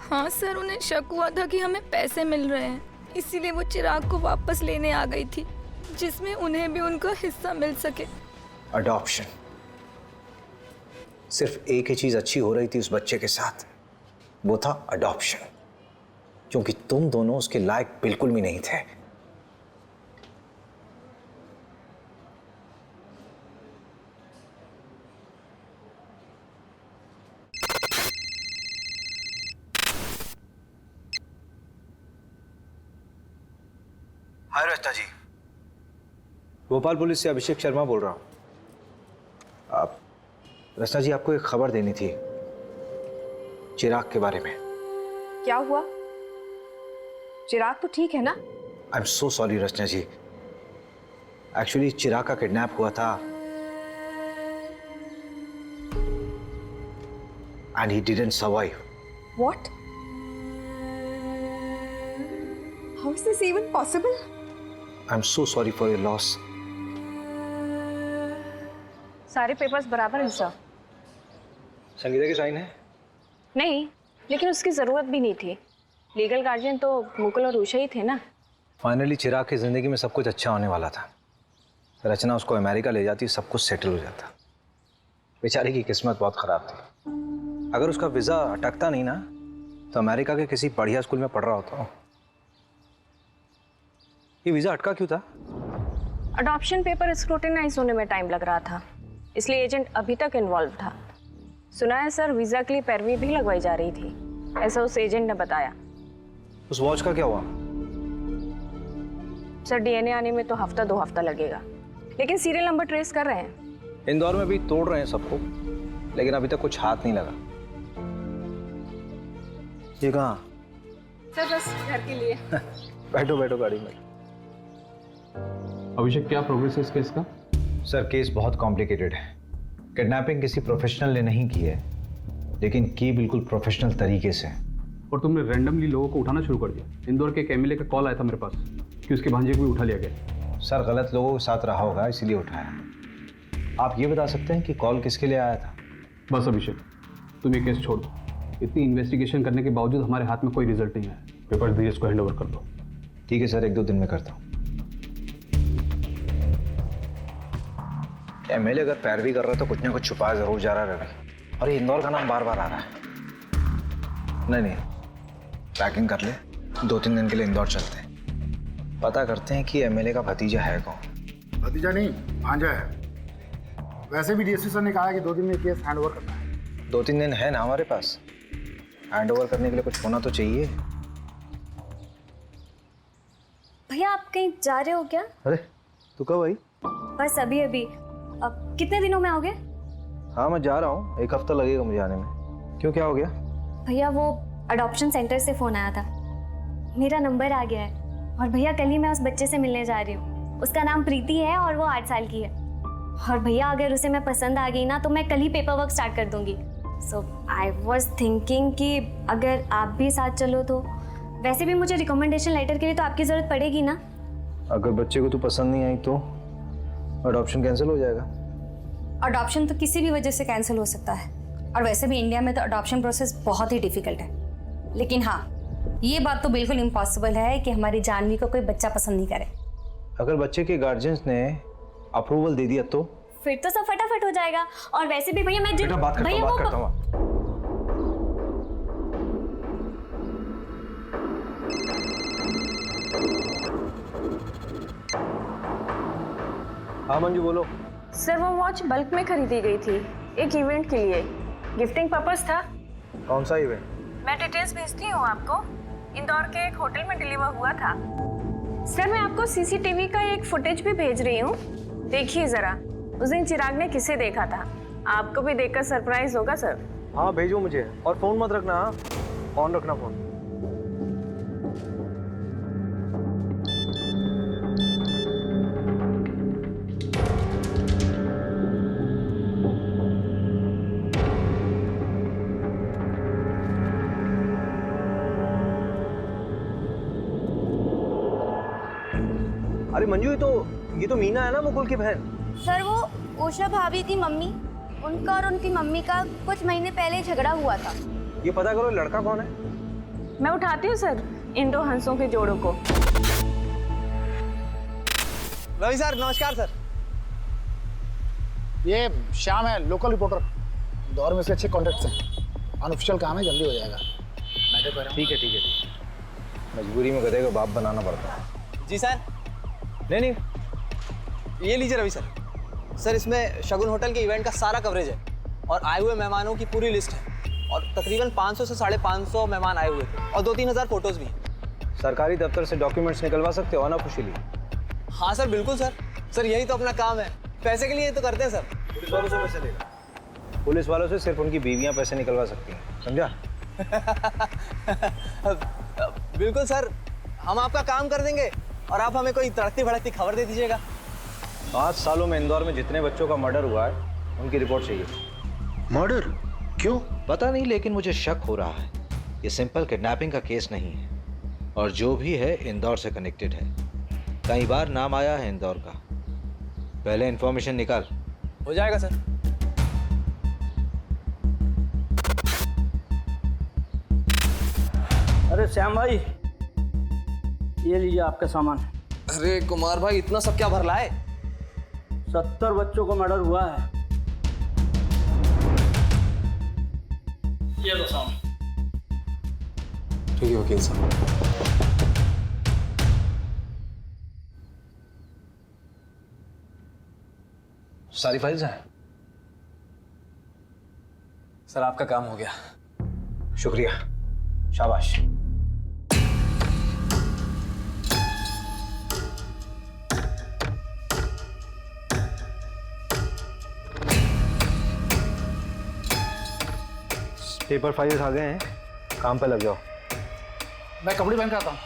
हाँ सर, उन्हें शक हुआ था कि हमें पैसे मिल रहे हैं, इसीलिए वो चिराग को वापस लेने आ गई थी, जिसमें उन्हें भी उनका हिस्सा मिल सके। अडॉप्शन। सिर्फ एक ही चीज अच्छी हो रही थी उस बच्चे के साथ, वो था अडॉप्शन, क्योंकि तुम दोनों उसके लायक बिल्कुल भी नहीं थे। हाय रचना जी, भोपाल पुलिस से अभिषेक शर्मा बोल रहा हूं। आप रचना जी, आपको एक खबर देनी थी चिराग के बारे में। क्या हुआ? चिराग तो ठीक है ना? I am so sorry Rachna ji, actually Chirag का किडनैप हुआ था and he didn't survive. What? How is this even possible? I am so sorry for your loss. सारे पेपर्स बराबर हैं सर। संगीता की साइन है? नहीं, लेकिन उसकी ज़रूरत भी नहीं थी। लीगल गार्जियन तो मुकुल और उषा ही थे ना। फाइनली चिराग की जिंदगी में सब कुछ अच्छा होने वाला था। रचना उसको अमेरिका ले जाती, सब कुछ सेटल हो जाता। बेचारी की किस्मत बहुत खराब थी। अगर उसका वीज़ा अटकता नहीं ना, तो अमेरिका के किसी बढ़िया स्कूल में पढ़ रहा होता। ये वीज़ा अटका क्यों था? अडॉप्शन पेपर स्क्रूटिनाइज होने में टाइम लग रहा था, इसलिए एजेंट अभी तक इन्वॉल्व था। सुना है सर, वीज़ा के लिए पैरवी भी लगवाई जा रही थी, ऐसा उस एजेंट ने बताया। उस वॉच का क्या हुआ? सर, डीएनए आने में तो हफ्ता 2 हफ्ता लगेगा, लेकिन सीरियल नंबर ट्रेस कर रहे हैं। इंदौर में भी तोड़ रहे हैं सबको, लेकिन अभी तक कुछ हाथ नहीं लगा। ये कहाँ? सर बस घर के लिए। बैठो बैठो गाड़ी में। अभिषेक, क्या प्रोग्रेस है इस केस का? सर, केस बहुत कॉम्प्लिकेटेड है। किडनैपिंग किसी प्रोफेशनल ने नहीं की है, लेकिन की बिल्कुल प्रोफेशनल तरीके से। और तुमने रैंडमली लोगों को उठाना शुरू कर दिया। इंदौर के एक एमएलए का कॉल आया था मेरे पास कि उसके भांजे को भी उठा लिया गया। सर, गलत लोगों के साथ रहा होगा, इसीलिए उठाया। आप ये बता सकते हैं कि कॉल किसके लिए आया था? बस अभिषेक, तुम ये केस छोड़ दो। इतनी इन्वेस्टिगेशन करने के बावजूद हमारे हाथ में कोई रिजल्ट नहीं है। पेपर धीरे इसको हैंड ओवर कर दो। ठीक है सर, 1-2 दिन में करता हूँ। एमएलए अगर पैरवी कर रहा है तो कुछ ना कुछ छुपा जरूर जा रहा है रवि। और ये इंदौर का नाम बार बार आ रहा है। नहीं, पैकिंग कर ले, 2-3 दिन के लिए इंदौर चलते हैं। पता करते हैं कि एमएलए का भतीजा है कौन। भतीजा नहीं, भांजा है। वैसे भी डीएसपी सर ने कहा है कि 2 दिन में केस हैंड ओवर करना है। 2-3 दिन है ना हमारे पास, हैंड ओवर करने के लिए कुछ होना तो चाहिए। भैया, आप कहीं जा रहे हो क्या? अरे तू कब आई? बस अभी अभी। अब कितने दिनों में आओगे? हाँ, मैं जा रहा हूँ, 1 हफ्ता लगेगा मुझे आने में। क्यों, क्या हो गया? भैया, वो अडॉप्शन सेंटर से फ़ोन आया था, मेरा नंबर आ गया है। और भैया, कल ही मैं उस बच्चे से मिलने जा रही हूँ। उसका नाम प्रीति है और वो 8 साल की है। और भैया, अगर उसे मैं पसंद आ गई ना, तो मैं कल ही पेपर वर्क स्टार्ट कर दूँगी। सो आई वॉज थिंकिंग कि अगर आप भी साथ चलो तो। वैसे भी मुझे रिकमेंडेशन लेटर के लिए तो आपकी ज़रूरत पड़ेगी ना। अगर बच्चे को तू पसंद नहीं आई तो अडॉप्शन कैंसिल हो जाएगा। अडॉप्शन तो किसी भी वजह से कैंसिल हो सकता है, और वैसे भी इंडिया में तो अडॉप्शन प्रोसेस बहुत ही डिफिकल्ट है। लेकिन हाँ, ये बात तो बिल्कुल इम्पॉसिबल है कि हमारी जानवी को कोई बच्चा पसंद नहीं करे। अगर बच्चे के गार्जियंस ने अप्रूवल दे दिया तो? फिर तो सब फटाफट हो जाएगा। और वैसे भी भैया, मैं बेटा बात करता हूँ। हाँ मंजू, बोलो। सर, वो वॉच बल्क में खरीदी गई थी, एक इवेंट के लिए, गिफ्टिंग पर्पस था। कौन सा इवेंट? मैं डिटेल्स भेजती हूँ आपको। इंदौर के एक होटल में डिलीवर हुआ था। सर, मैं आपको सीसीटीवी का एक फुटेज भी भेज रही हूँ, देखिए जरा। उस दिन चिराग ने किसे देखा था, आपको भी देखकर सरप्राइज होगा सर। हाँ भेजो मुझे, और फोन मत रखना। हाँ, ऑन रखना फोन। अरे मंजू, ये तो मीना है ना, मुकुल की बहन। सर, वो उषा भाभी की मम्मी, उनका और उनकी मम्मी का कुछ महीने पहले झगड़ा हुआ था। ये पता करो लड़का कौन है। मैं उठाती हूँ सर इन दो हंसों के जोड़ों को। रवि सर नमस्कार सर। ये श्याम है, लोकल रिपोर्टर। इंदौर में से अच्छे कॉन्टेक्ट्स हैं। अनऑफिशियल काम है, जल्दी हो जाएगा। मैटर कर रहा हूँ। ठीक है। मजबूरी में गधे को बाप बनाना पड़ता है। जी सर। नहीं ये लीजिए रवि सर। सर इसमें शगुन होटल के इवेंट का सारा कवरेज है और आए हुए मेहमानों की पूरी लिस्ट है और तकरीबन 500 से 550 मेहमान आए हुए थे और 2-3 हज़ार फोटोज भी हैं। सरकारी दफ्तर से डॉक्यूमेंट्स निकलवा सकते हो अनऑफिशियली? हाँ सर बिल्कुल सर। सर यही तो अपना काम है, पैसे के लिए तो करते हैं सर। पुलिस वालों से पैसे लेगा? पुलिस वालों से सिर्फ उनकी बीवियां पैसे निकलवा सकती हैं, समझा? बिल्कुल सर, हम आपका काम कर देंगे और आप हमें कोई तड़कती भड़कती खबर दे दीजिएगा। 5 सालों में इंदौर में जितने बच्चों का मर्डर हुआ है उनकी रिपोर्ट चाहिए। मर्डर? क्यों? पता नहीं, लेकिन मुझे शक हो रहा है ये सिंपल किडनैपिंग का केस नहीं है और जो भी है इंदौर से कनेक्टेड है। कई बार नाम आया है इंदौर का। पहले इंफॉर्मेशन निकाल। हो जाएगा सर। अरे श्याम भाई, ये लीजिए आपका सामान। अरे कुमार भाई, इतना सब क्या भर लाए? 70 बच्चों को मर्डर हुआ है। ये लो सामान। ठीक है वकील साहब। सारी फाइल्स हैं? सर आपका काम हो गया। शुक्रिया, शाबाश। पेपर फाइल्स आ गए हैं, काम पे लग जाओ। मैं कपड़े पहन के आता हूँ।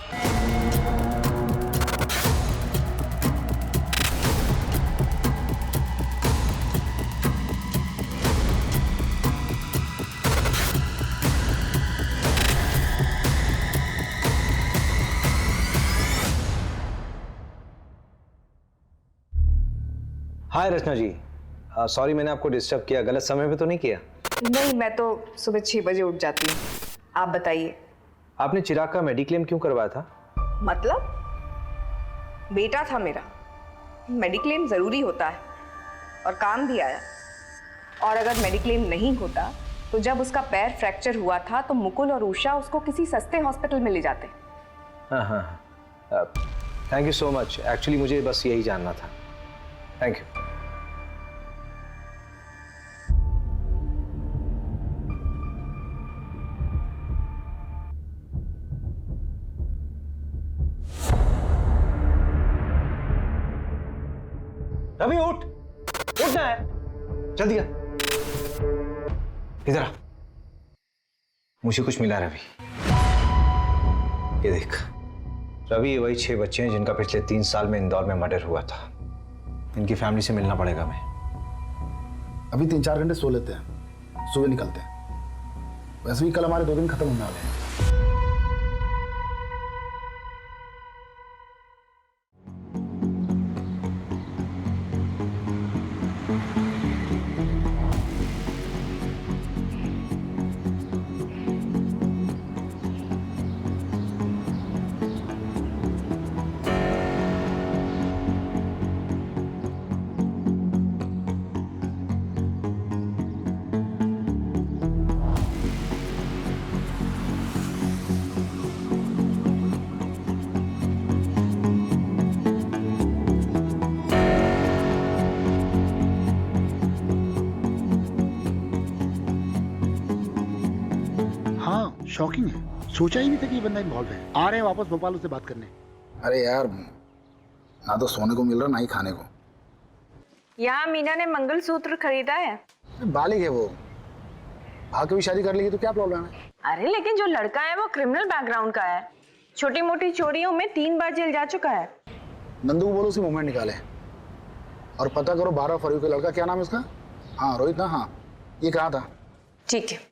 हाय रचना जी, सॉरी मैंने आपको डिस्टर्ब किया। गलत समय पे तो नहीं किया? नहीं, मैं तो सुबह 6 बजे उठ जाती हूँ। आप बताइए। आपने चिराग का मेडिक्लेम क्यों करवाया था? मतलब? बेटा था मेरा, मेडिक्लेम ज़रूरी होता है और काम भी आया। और अगर मेडिक्लेम नहीं होता तो जब उसका पैर फ्रैक्चर हुआ था तो मुकुल और उषा उसको किसी सस्ते हॉस्पिटल में ले जाते। हाँ, thank you so much. Actually मुझे बस यही जानना था। Thank you. रवि उठ, उठना है, जल्दी आ। इधर आ, मुझे कुछ मिला रवि। ये देख रवि, ये वही 6 बच्चे हैं जिनका पिछले 3 साल में इंदौर में मर्डर हुआ था। इनकी फैमिली से मिलना पड़ेगा मैं। अभी 3-4 घंटे सो लेते हैं, सुबह निकलते हैं। वैसे भी कल हमारे 2 दिन खत्म होने वाले हैं। शॉकिंग है, सोचा ही नहीं था कि ये बंदा इन्वॉल्व है। आ रहे हैं वापस भोपाल उससे बात करने। अरे यार, ना तो सोने को मिल रहा ना ही खाने को। यहाँ मीना ने मंगलसूत्र खरीदा है। बालिग है वो, भाग भी शादी कर लेगी तो क्या प्रॉब्लम है? अरे लेकिन जो लड़का है वो क्रिमिनल बैकग्राउंड का है, छोटी मोटी चोरियों में 3 बार जेल जा चुका है। नंदू को बोलो उसी मूवमेंट निकाले और पता करो 12 फरवरी का लड़का, क्या नाम है उसका? हाँ रोहित ना? हाँ, ये कहा था। ठीक है।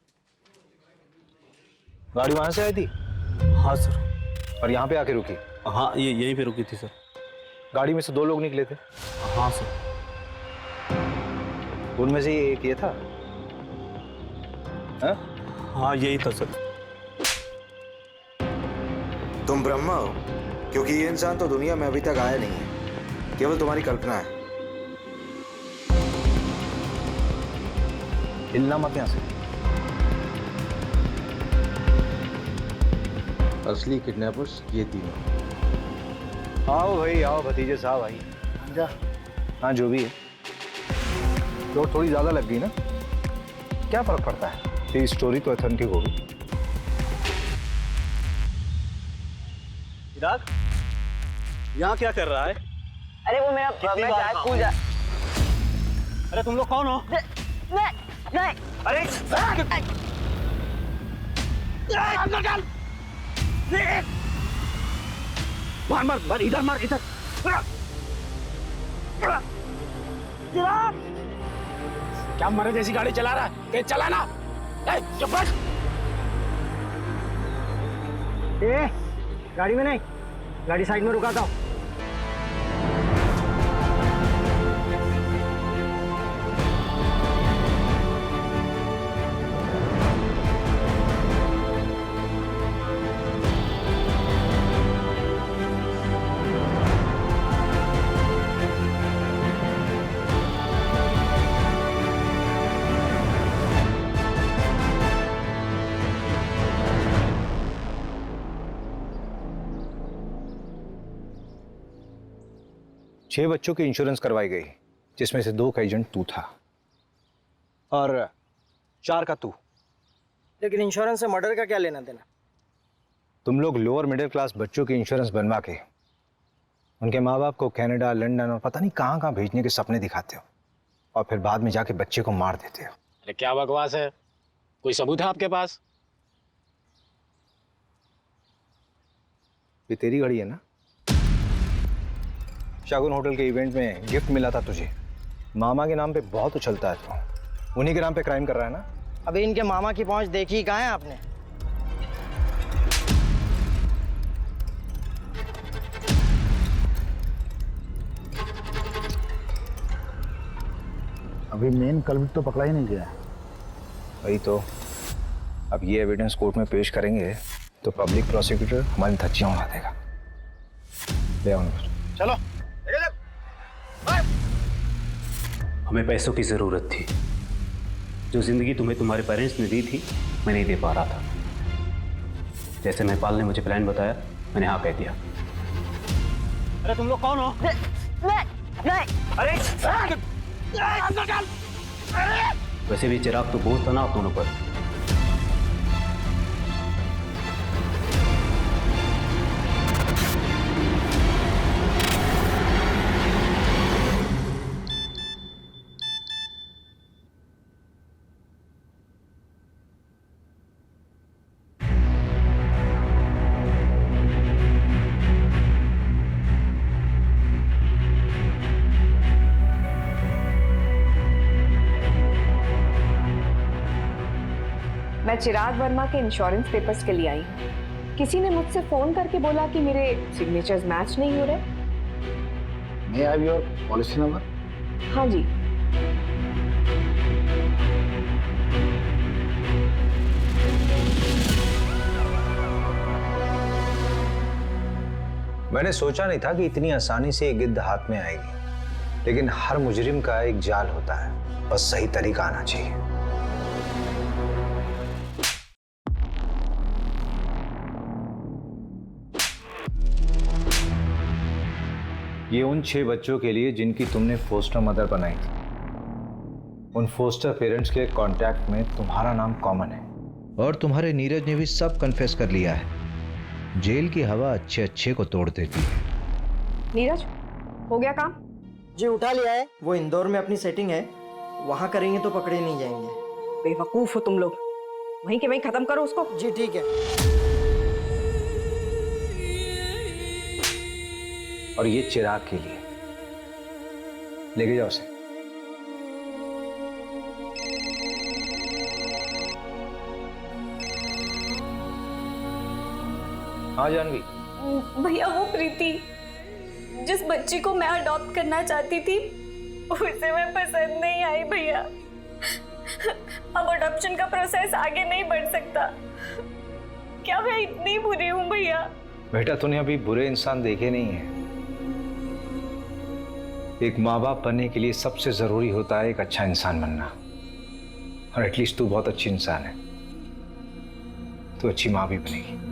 गाड़ी वहां से आई थी? हाँ सर। और यहाँ पे आके रुकी? हाँ, ये यहीं पे रुकी थी सर। गाड़ी में से 2 लोग निकले थे? हाँ सर। उनमें से एक ये था? हाँ? हाँ यही था सर। तुम ब्रह्मा हो? क्योंकि ये इंसान तो दुनिया में अभी तक आया नहीं है, केवल तुम्हारी कल्पना है। हिलना मत यहाँ से। असली किडनैपर्स ये तीनों। आओ भाई आओ, भतीजे साहब आई जा। हाँ जो भी है, चोट थोड़ी ज्यादा लग गई ना, क्या फर्क पड़ता है, तेरी स्टोरी तो ऑथेंटिक होगी। चिराग यहाँ क्या कर रहा है? अरे वो मेरा मैं जा स्कूल जा। अरे तुम लोग कौन हो? नहीं अरे मार मार मार, इधर मार, इधर। क्या मरे जैसी गाड़ी चला रहा है? तेज चलाना। चुप रख। गाड़ी में नहीं, गाड़ी साइड में रुकाता हूँ। छह बच्चों की इंश्योरेंस करवाई गई, जिसमें से 2 का एजेंट तू था और 4 का तू। लेकिन इंश्योरेंस से मर्डर का क्या लेना देना? तुम लोग लोअर मिडिल क्लास बच्चों की इंश्योरेंस बनवा के उनके माँ बाप को कनाडा, लंदन और पता नहीं कहाँ कहाँ भेजने के सपने दिखाते हो और फिर बाद में जाके बच्चे को मार देते हो। अरे क्या बकवास है, कोई सबूत है आपके पास? ये तेरी गाड़ी है ना? शागुन होटल के इवेंट में गिफ्ट मिला था तुझे, मामा के नाम पे बहुत उछलता है तू, उन्हीं के नाम पे क्राइम कर रहा है ना? अभी इनके मामा की पहुंच देखी कहाँ है आपने? अभी मेन कल्प्रिट तो पकड़ा ही नहीं गया। वही तो, अब ये एविडेंस कोर्ट में पेश करेंगे तो पब्लिक प्रोसिक्यूटर हमारी धज्जियां उड़ा देगा। ले आओ फिर। चलो। हमें पैसों की ज़रूरत थी, जो ज़िंदगी तुम्हें तुम्हारे पेरेंट्स ने दी थी मैं नहीं दे पा रहा था। जैसे महिपाल ने मुझे प्लान बताया, मैंने हाँ कह दिया। अरे तुम लोग कौन हो? अरे वैसे भी चिराग तो बोझ था ना आप दोनों पर। मैं चिराग वर्मा के इंश्योरेंस पेपर्स के लिए आई हूँ। किसी ने मुझसे फोन करके बोला कि मेरे सिग्नेचर्स मैच नहीं हो रहे। May I have your policy number? हाँ जी। मैंने सोचा नहीं था कि इतनी आसानी से एक गिद्ध हाथ में आएगी, लेकिन हर मुजरिम का एक जाल होता है, बस सही तरीका आना चाहिए। ये उन 6 बच्चों के लिए जिनकी तुमने फोस्टर मदर बनाई थी। उन फोस्टर पेरेंट्स के कांटेक्ट में तुम्हारा नाम कॉमन है। और तुम्हारे नीरज ने भी सब कन्फेस कर लिया है। जेल की हवा अच्छे अच्छे को तोड़ देती है। नीरज, हो गया काम? जी उठा लिया है, वो इंदौर में अपनी सेटिंग है, वहाँ करेंगे तो पकड़े नहीं जाएंगे। बेवकूफ हो तुम लोग, वहीं के वहीं खत्म करो उसको। जी ठीक है। और ये चिराग के लिए, लेके जाओ उसे। हाँ जानवी। भैया वो प्रीति जिस बच्ची को मैं अडॉप्ट करना चाहती थी, उसे मैं पसंद नहीं आई भैया। अब अडॉप्शन का प्रोसेस आगे नहीं बढ़ सकता। क्या मैं इतनी बुरी हूँ भैया? बेटा तूने अभी बुरे इंसान देखे नहीं है। एक माँ बाप बनने के लिए सबसे जरूरी होता है एक अच्छा इंसान बनना, और एटलीस्ट तू बहुत अच्छी इंसान है, तू अच्छी माँ भी बनेगी।